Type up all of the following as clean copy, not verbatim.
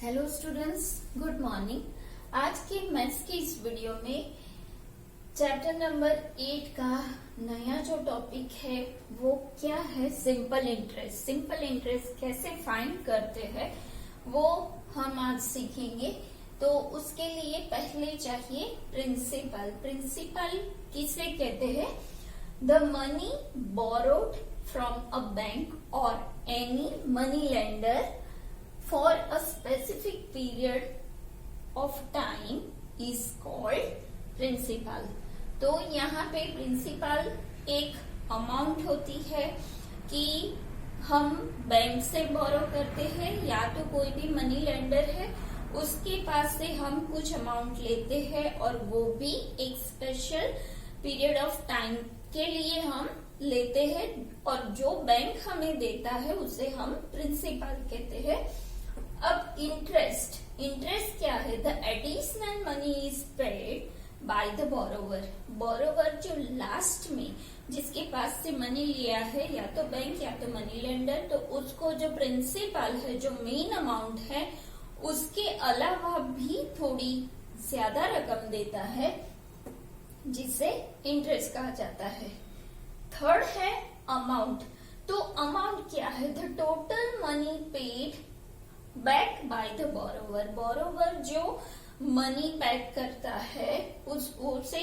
Hello students, good morning. आज के maths की इस वीडियो में चैप्टर नंबर 8 का नया जो टॉपिक है वो क्या है, सिंपल इंटरेस्ट। सिंपल इंटरेस्ट कैसे फाइंड करते हैं वो हम आज सीखेंगे। तो उसके लिए पहले चाहिए प्रिंसिपल। प्रिंसिपल किसे कहते हैं? The money borrowed from a bank और any money lender for a specific period of time is called principal। तो यहाँ पे प्रिंसिपल एक अमाउंट होती है कि हम बैंक से बोरो करते हैं या तो कोई भी मनी लेंडर है उसके पास से हम कुछ अमाउंट लेते हैं और वो भी एक स्पेशल पीरियड ऑफ टाइम के लिए हम लेते हैं और जो बैंक हमें देता है उसे हम प्रिंसिपल कहते हैं। अब इंटरेस्ट क्या है? The additional money is paid by the borrower. Borrower जो लास्ट में जिसके पास से मनी लिया है या तो बैंक या तो मनी लेंडर, तो उसको जो प्रिंसिपल है, जो मेन अमाउंट है, उसके अलावा भी थोड़ी ज्यादा रकम देता है जिसे इंटरेस्ट कहा जाता है। थर्ड है अमाउंट। तो अमाउंट क्या है? The total money paid back by the borrower. Borrower जो मनी बैक करता है उसे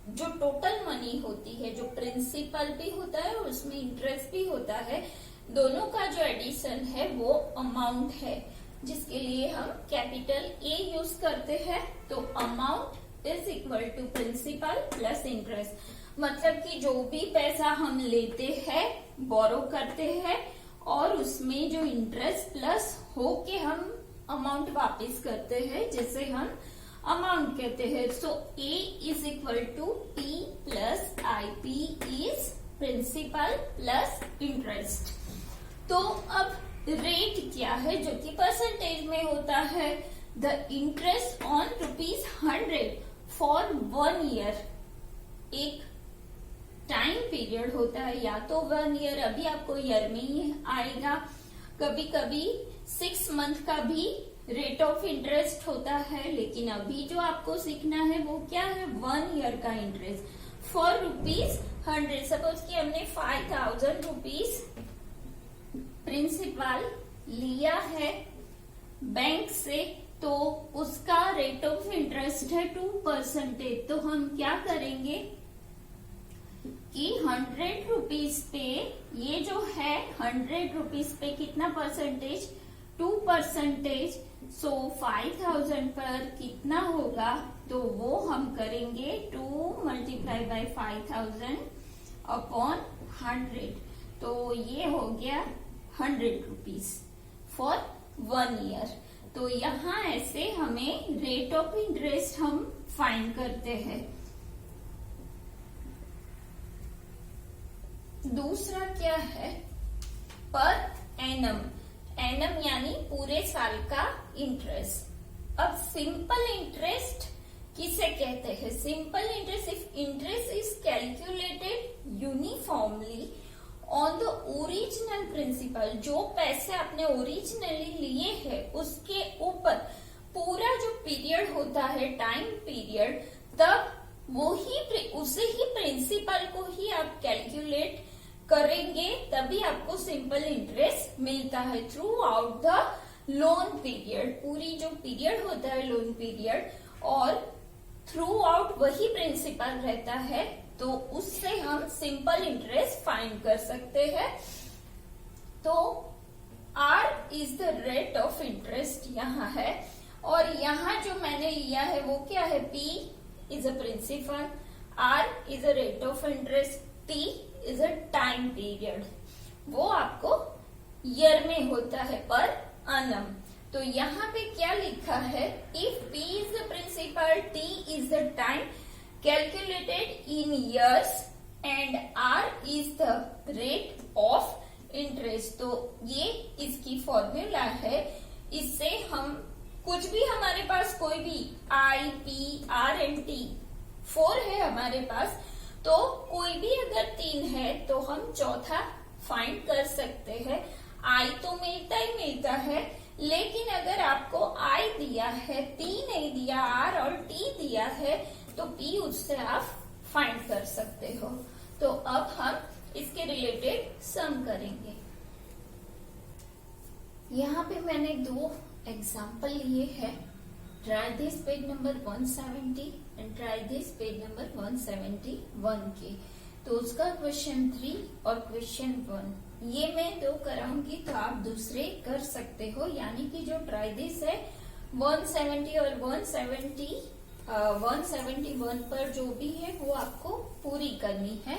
जो टोटल मनी होती है, जो प्रिंसिपल भी होता है और उसमें इंटरेस्ट भी होता है, दोनों का जो एडिशन है वो अमाउंट है, जिसके लिए हम कैपिटल ए यूज करते हैं। तो amount is equal to principal plus interest. मतलब कि जो भी पैसा हम लेते हैं, बोरो करते हैं और उसमें जो इंटरेस्ट प्लस हो के हम अमाउंट वापस करते हैं, जिसे हम अमाउंट कहते हैं। So A is equal to P plus I. P is principal plus interest. तो अब रेट क्या है, जो कि परसेंटेज में होता है? The interest on ₹100 for 1 year. एक टाइम पीरियड होता है, या तो 1 ईयर, अभी आपको ईयर में ही आएगा, कभी कभी 6 मंथ का भी रेट ऑफ इंटरेस्ट होता है, लेकिन अभी जो आपको सीखना है वो क्या है? 1 ईयर का इंटरेस्ट फॉर ₹100। सपोज कि हमने 5000 रुपीज प्रिंसिपल लिया है बैंक से, तो उसका रेट ऑफ इंटरेस्ट है 2%। तो हम क्या करेंगे कि 100 रुपीज पे ये जो है 100 रुपीज पे कितना परसेंटेज? 2%। सो 5000 पर कितना होगा? तो वो हम करेंगे 2 मल्टीप्लाई बाय 5000 अपॉन 100। तो ये हो गया 100 रुपीज फॉर 1 ईयर। तो यहाँ ऐसे हमें रेट ऑफ इंटरेस्ट हम फाइंड करते हैं। दूसरा क्या है? Per annum. एनम यानी पूरे साल का इंटरेस्ट। अब सिंपल इंटरेस्ट किसे कहते हैं? Simple interest, if interest is calculated uniformly on the original principal. जो पैसे आपने ओरिजिनली लिए हैं उसके ऊपर पूरा जो पीरियड होता है, टाइम पीरियड, तब उसे ही प्रिंसिपल को ही आप कैलकुलेट करेंगे, तभी आपको सिंपल इंटरेस्ट मिलता है through out the loan period. पूरी जो पीरियड होता है लोन पीरियड, और थ्रू आउट वही प्रिंसिपल रहता है, तो उससे हम सिंपल इंटरेस्ट फाइंड कर सकते हैं। तो R is the rate of interest यहाँ है, और यहाँ जो मैंने लिया है वो क्या है? P is a principal, R is a rate of interest, T is a time period. वो आपको ईयर में होता है पर annum। तो यहाँ पे क्या लिखा है? If P is the principal, T is the time calculated in years and R is the rate of interest. तो ये इसकी फॉर्मूला है। इससे हम कुछ भी, हमारे पास कोई भी I, P, R and T 4 है हमारे पास, तो कोई भी अगर 3 है तो हम चौथा फाइंड कर सकते हैं। I तो मिलता ही मिलता है, लेकिन अगर आपको आई दिया है, पी नहीं दिया, आर और टी दिया है, तो पी उससे आप फाइंड कर सकते हो। तो अब हम इसके रिलेटेड सम करेंगे। यहाँ पे मैंने 2 एग्जाम्पल लिए हैं। Try this page number 170 and try this page number 171 के। तो उसका क्वेश्चन 3 और क्वेश्चन 1 ये मैं 2 कराऊंगी, तो आप दूसरे कर सकते हो। यानी कि जो ट्राई दिस है 170 और 171 पर जो भी है वो आपको पूरी करनी है।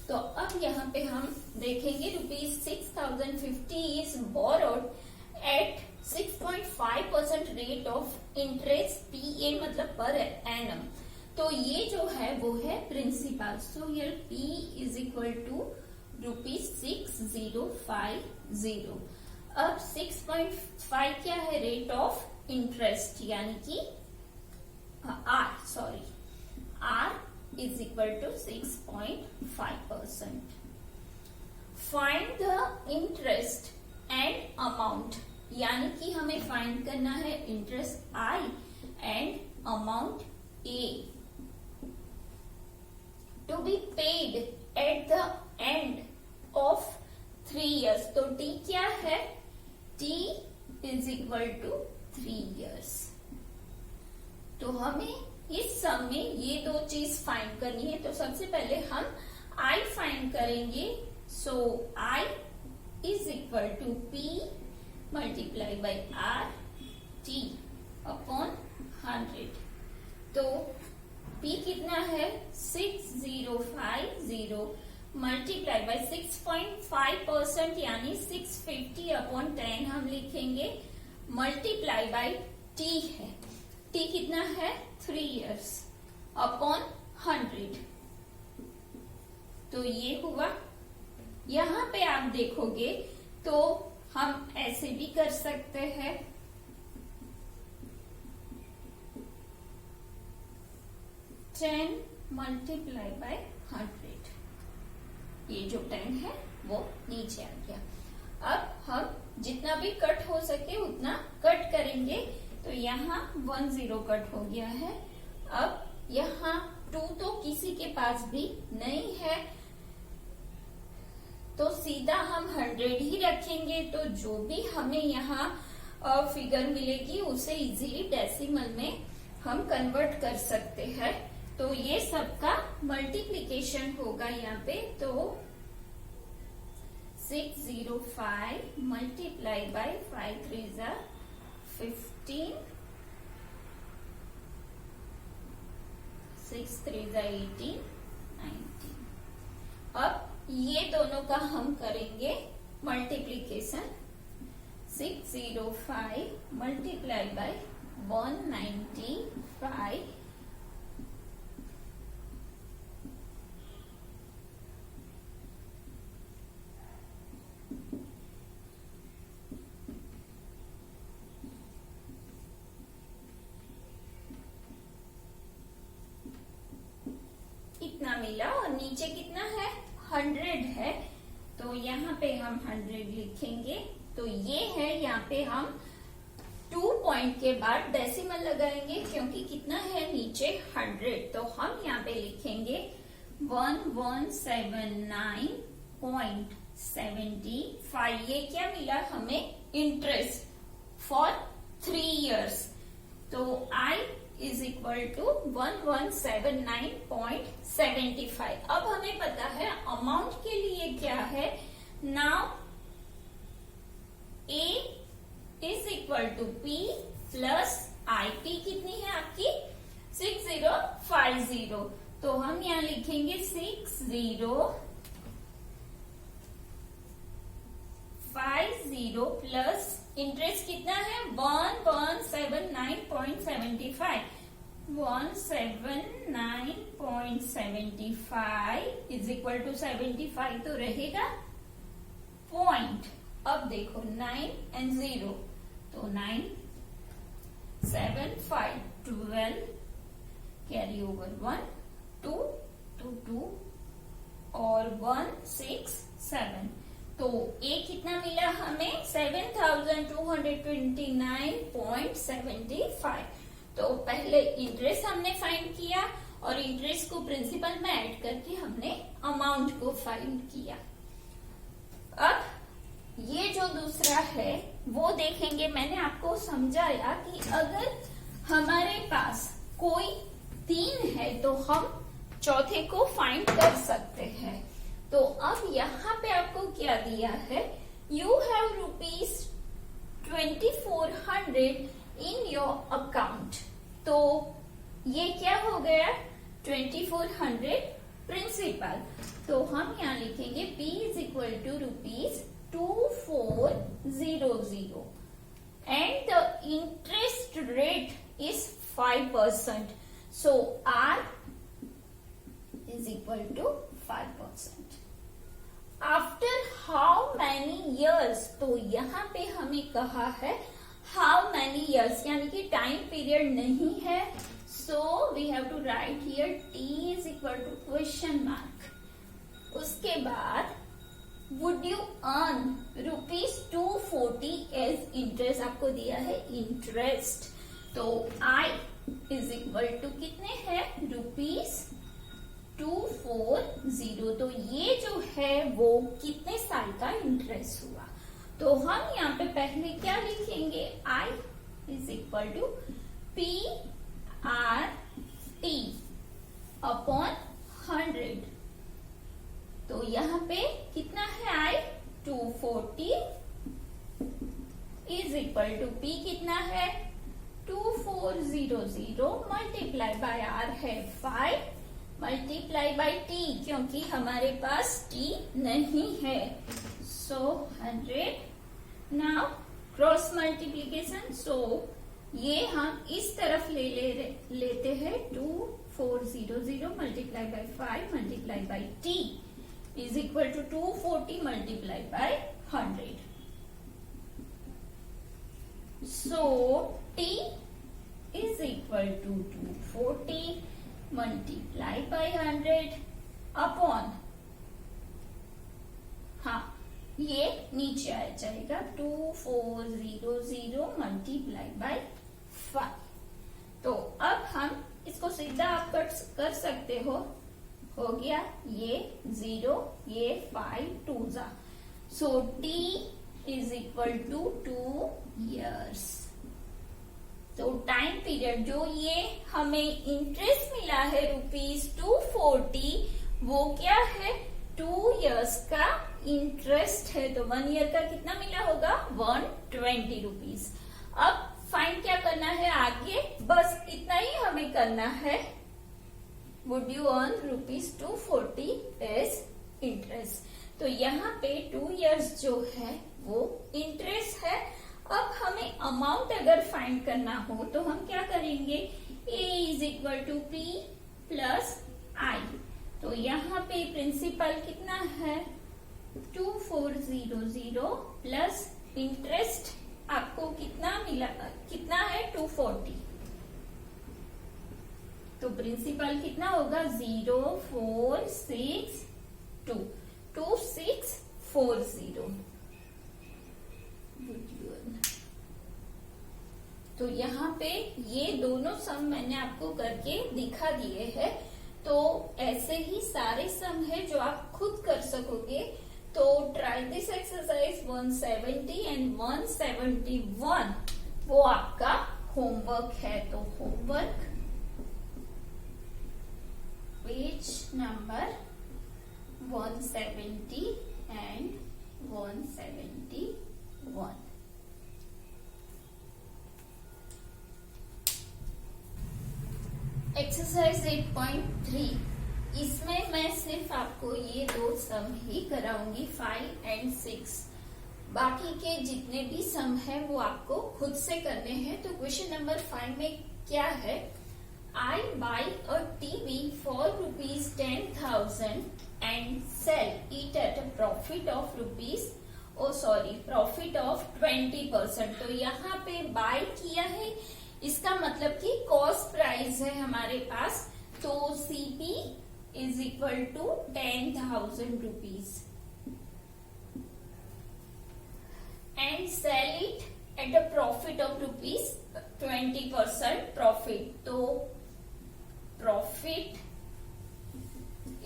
तो अब यहाँ पे हम देखेंगे ₹6050 is borrowed at 6.5% rate of interest, PA मतलब पर एनम। तो ये जो है वो है principal. So here P is equal to ₹6050। अब 6.5 क्या है? रेट ऑफ इंटरेस्ट, यानी कि R is equal to 6.5%. Find the interest and amount, यानी कि हमें फाइंड करना है interest I and amount A to be paid at the end of 3 years. तो T क्या है? T is equal to 3 years. तो हमें इस सम में ये 2 चीज फाइंड करनी है। तो सबसे पहले हम I फाइंड करेंगे। So I is equal to P multiply by R T upon 100। तो P कितना है? 6050 मल्टीप्लाई बाई 6.5% यानी 650 अपॉन 10 हम लिखेंगे, मल्टीप्लाई बाई T है। T कितना है? 3 years अपॉन 100। तो ये हुआ। यहाँ पे आप देखोगे तो हम ऐसे भी कर सकते हैं। 10 मल्टीप्लाई बाय 100, ये जो 10 है वो नीचे आ गया। अब हम जितना भी कट हो सके उतना कट करेंगे। तो यहाँ 10 कट हो गया है। अब यहाँ 2 तो किसी के पास भी नहीं है, तो सीधा हम 100 ही रखेंगे। तो जो भी हमें यहाँ फिगर मिलेगी उसे इजीली डेसिमल में हम कन्वर्ट कर सकते हैं। तो ये सबका मल्टीप्लीकेशन होगा यहाँ पे। तो 605 मल्टीप्लाई बाय 5 3 जा 15, 6 3 जा 18, 19। अब ये दोनों का हम करेंगे मल्टीप्लीकेशन। 605 मल्टीप्लाई बाय 195 इतना मिला। और नीचे कितना है? 100 है। तो यहाँ पे हम 100 लिखेंगे। तो ये है, यहाँ पे हम 2 पॉइंट के बाद डेसिमल लगाएंगे क्योंकि कितना है नीचे? 100। तो हम यहाँ पे लिखेंगे 1179.75। ये क्या मिला हमें? Interest for 3 years। तो I इज इक्वल टू 1179.75। अब हमें पता है अमाउंट के लिए क्या है। Now A is equal to P plus I। P कितनी है आपकी? 6050। तो हम यहाँ लिखेंगे 6050 प्लस इंटरेस्ट कितना है? 1179.75। 179.75 इज इक्वल टू 75 तो रहेगा पॉइंट। अब देखो 9 एंड 0, तो 9 7 5 12 कैरी ओवर 1 2 2 2 और 1 6 7। तो ए कितना मिला हमें 7229.75। तो पहले इंटरेस्ट हमने फाइंड किया और इंटरेस्ट को प्रिंसिपल में ऐड करके हमने अमाउंट को फाइंड किया। अब ये जो दूसरा है वो देखेंगे। मैंने आपको समझाया कि अगर हमारे पास कोई 3 है तो हम चौथे को फाइंड कर सकते हैं। तो अब यहाँ पे आपको क्या दिया है, you have ₹2400 in your account. तो ये क्या हो गया, 2400 प्रिंसिपल। तो हम यहाँ लिखेंगे P is equal to ₹2400 and the interest rate is 5%. So R is equal to 5%. After how many years? तो यहाँ पे हमें कहा है how many years, यानी कि टाइम पीरियड नहीं है। So we have to write here T is equal to question mark। उसके बाद would you earn ₹240 as interest, आपको दिया है इंटरेस्ट। तो I is equal to कितने हैं, ₹240। तो ये जो है वो कितने साल का इंटरेस्ट हुआ। तो हम यहाँ पे पहले क्या लिखेंगे, I is equal to PRT upon 100। तो यहाँ पे कितना है, I 240 is equal to P कितना है 2400 मल्टीप्लाई बाय R है 5 मल्टीप्लाई बाय T, क्योंकि हमारे पास T नहीं है। सो 100 नाउ क्रॉस मल्टीप्लीकेशन। सो ये हम इस तरफ लेते हैं 2400 multiply by 5 multiply by T is equal to 240 multiplied by 100. So T is equal to 240 multiplied by 100 upon, हाँ ये नीचे आ जाएगा 2400 multiplied by 5। तो अब हम इसको सीधा आप कर सकते हो गया ये 0 ये 5 2 जा। So T is equal to 2 years। तो टाइम पीरियड जो ये हमें इंटरेस्ट मिला है ₹240 वो क्या है 2 years का इंटरेस्ट है। तो 1 year का कितना मिला होगा 120 रुपीज। अब फाइंड क्या करना है आगे, बस इतना ही हमें करना है। Would you earn ₹240 as interest? तो यहाँ पे 2 years जो है वो इंटरेस्ट है। अब हमें अमाउंट अगर फाइंड करना हो तो हम क्या करेंगे, A is equal to P plus I। तो यहाँ पे प्रिंसिपल कितना है 2400 प्लस इंटरेस्ट आपको कितना मिला, कितना है 240। तो प्रिंसिपल कितना होगा 0462 2640। तो यहाँ पे ये दोनों सम मैंने आपको करके दिखा दिए हैं। तो ऐसे ही सारे सम है जो आप खुद कर सकोगे। तो ट्राई दिस एक्सरसाइज 170 एंड 171 वो आपका होमवर्क है। तो homework page number 170 and 171। Exercise 8.3, इसमें मैं सिर्फ आपको ये 2 सम ही कराऊंगी 5 and 6। बाकी के जितने भी सम है वो आपको खुद से करने हैं। तो क्वेश्चन नंबर 5 में क्या है, I buy a TV for ₹10,000 and sell it at a profit of profit of 20%। तो यहाँ पे बाय किया है, इसका मतलब कि कॉस्ट प्राइस है हमारे पास। तो CP is equal to 10,000 rupees. and sell it at a profit of rupees 20% profit. तो profit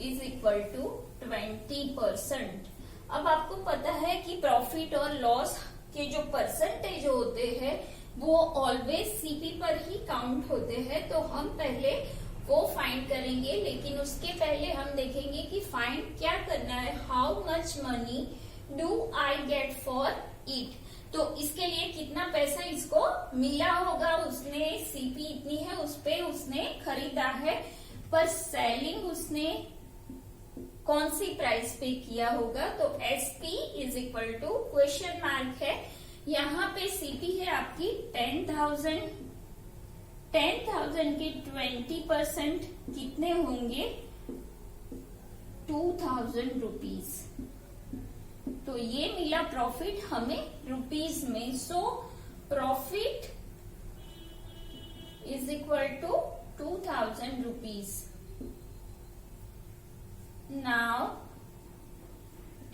is equal to 20%. अब आपको पता है कि प्रॉफिट और लॉस के जो परसेंटेज होते हैं वो ऑलवेज सीपी पर ही काउंट होते हैं, तो हम पहले वो फाइंड करेंगे, लेकिन उसके पहले हम देखेंगे कि फाइंड क्या करना है, how much money do I get for it. तो इसके लिए कितना पैसा इसको मिला होगा, उसने सीपी इतनी है उस पे उसने खरीदा है, पर सेलिंग उसने कौन सी प्राइस पे किया होगा। तो SP is equal to question mark है, यहाँ पे सीपी है आपकी 10,000 के 20% कितने होंगे 2,000 रुपीज। तो ये मिला प्रॉफिट हमें रुपीज में। So profit is equal to 2,000 rupees. Now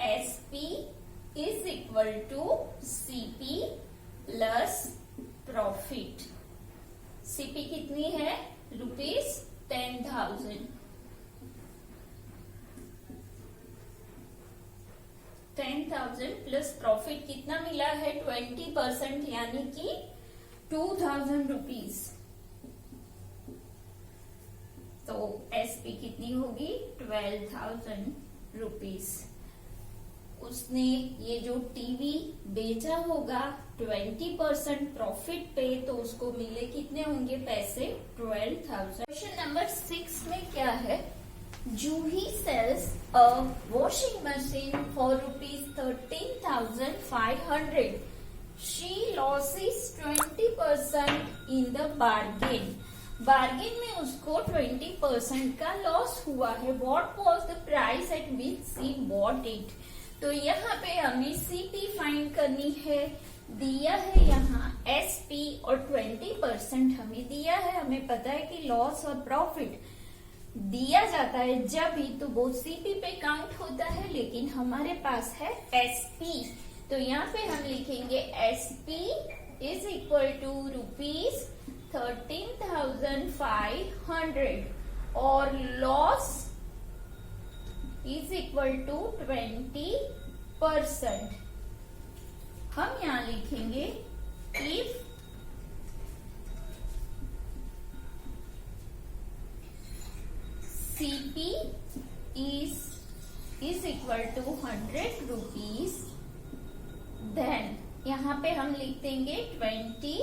SP is equal to CP plus profit. CP कितनी है रुपीज 10,000, 10,000 प्लस प्रॉफिट कितना मिला है 20%, यानी कि 2,000 रुपीज। तो एसपी कितनी होगी 12,000 रुपीज। उसने ये जो टीवी बेचा होगा 20% प्रॉफिट पे, तो उसको मिले कितने होंगे पैसे 12,000। क्वेश्चन नंबर 6 में क्या है, Juhi sells a washing machine for rupees 13,500. She loses 20% in the bargain. Bargain में उसको 20% का लॉस हुआ है। What was the price at which she bought it? तो यहाँ पे हमें सीपी फाइंड करनी है, दिया है यहाँ एसपी और 20% हमें दिया है। हमें पता है कि लॉस और प्रॉफिट दिया जाता है जब भी, तो वो सीपी पे काउंट होता है, लेकिन हमारे पास है एसपी। तो यहाँ पे हम लिखेंगे SP is equal to rupees 13,500 और लॉस इज इक्वल टू 20%। हम यहां लिखेंगे if CP is equal to 100 rupees, then यहां पे हम लिख देंगे 20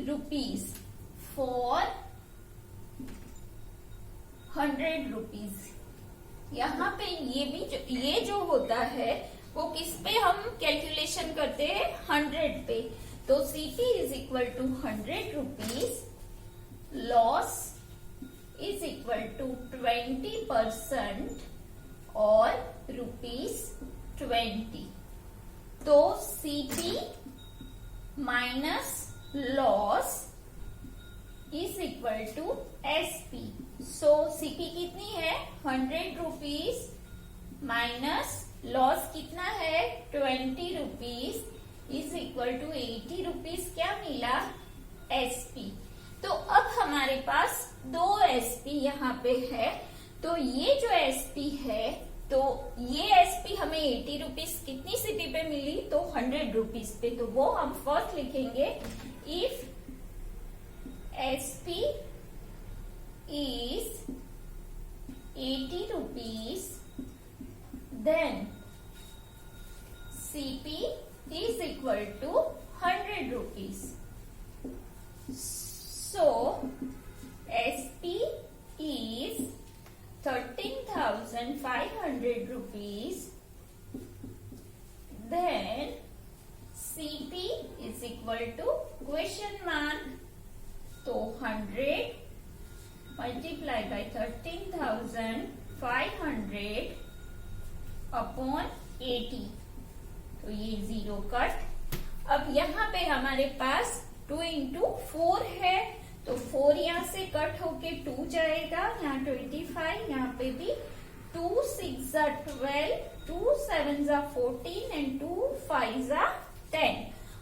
रुपीज फॉर 100 रुपीज। यहाँ पे ये जो होता है वो किस पे हम कैलकुलेशन करते हैं 100 पे। तो CP is equal to 100 rupees, loss is equal to 20% और ₹20। तो CP minus loss is equal to SP. So CP कितनी है 100 रुपीज माइनस लॉस कितना है 20 rupees is equal to 80 rupees. क्या मिला एसपी। तो अब हमारे पास दो एसपी यहाँ पे है। तो ये जो एसपी है, तो ये एसपी हमें 80 रुपीज कितनी सीपी पे मिली तो 100 रुपीज पे। तो वो हम फर्स्ट लिखेंगे if SP is 80 rupees, then CP is equal to 100 rupees. So SP is 13,500 rupees, then CP is equal to question mark. तो 100 multiplied by 13,500 अपॉन 80, तो ये 0 कट। अब यहाँ पे हमारे पास 2 into 4 है, तो 4 यहाँ से कट होके 2 जाएगा, यहाँ 25, यहाँ पे भी 2 6 12, 2 7 14 एंड 2 5 10।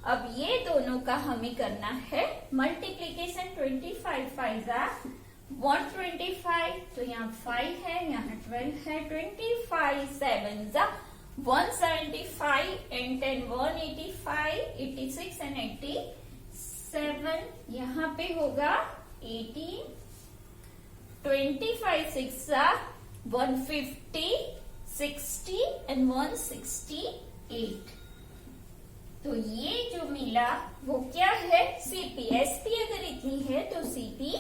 अब ये दोनों का हमें करना है मल्टीप्लीकेशन। 25 5 जा 125, तो यहाँ 5 है, यहाँ 12 है। 25 7 जा 175 एंड 10 185, 86 एंड 87, यहाँ पे होगा 18। 25 6 जा 150, 60 एंड 168। तो ये जो मिला वो क्या है? सीपी। एसपी अगर इतनी है तो सीपी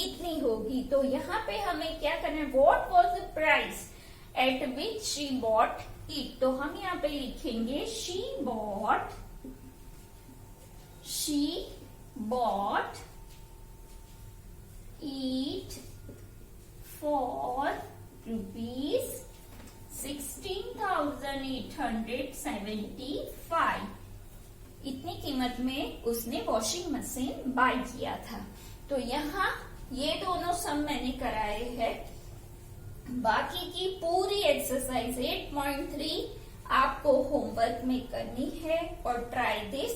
इतनी होगी। तो यहाँ पे हमें क्या करना है? What was the price at which she bought it. तो हम यहाँ पे लिखेंगे she bought it for rupees 16,875। इतनी कीमत में उसने वॉशिंग मशीन बाय किया था। तो यहाँ ये दोनों सम मैंने कराए हैं। बाकी की पूरी एक्सरसाइज 8.3 आपको होमवर्क में करनी है और ट्राई दिस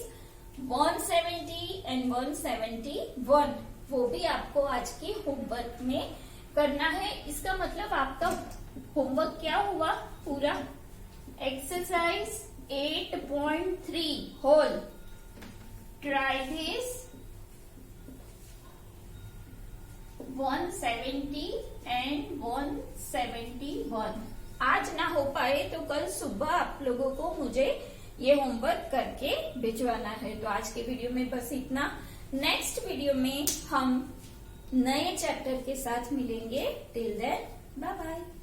170 एंड 171 वो भी आपको आज के होमवर्क में करना है। इसका मतलब आपका होमवर्क क्या हुआ पूरा? Exercise 8.3 whole. Try this 170 and 171। आज ना हो पाए तो कल सुबह आप लोगों को मुझे ये होमवर्क करके भिजवाना है। तो आज के वीडियो में बस इतना। नेक्स्ट वीडियो में हम नए चैप्टर के साथ मिलेंगे। Till then bye bye.